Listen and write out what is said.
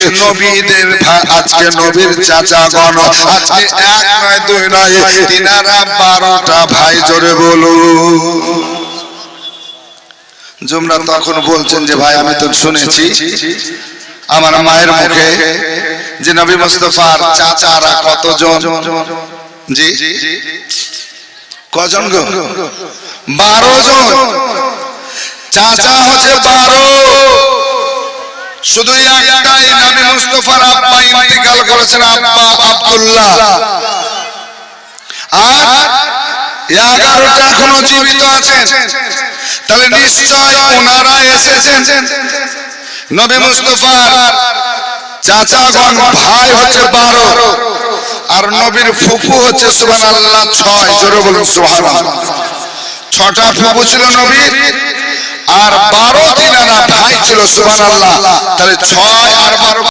নবীদের আজকে নবীর চাচাগণ আজকে এক নয় দুই নয় তিনারা 12টা ভাই, জোরে বলুন। জুমরা তখন বলছেন যে ভাই আমি তো শুনেছি আমার মায়ের মুখে যে নবী মুস্তাফার চাচারা কতজন, জি কজন গো? 12 জন। চাচা হচ্ছে 12, শুধু একটাই নবী মুস্তাফার আব্বা ইন্তেকাল করেছেন, আব্বা আব্দুল্লাহ। আর 11টা এখনো জীবিত আছেন। তাহলে নিশ্চয় ওনারা এসেছেন। নবী মুস্তাফার চাচাগণ ভাই হচ্ছে 12 আর নবীর ফুফু হচ্ছে সুবহানাল্লাহ 6, জোরে বলুন সুবহানাল্লাহ। 6টা ফুফু ছিল নবীর আর 12 তিনারা ভাই ছিল, সুবহানাল্লাহ। তাহলে 6 আর 12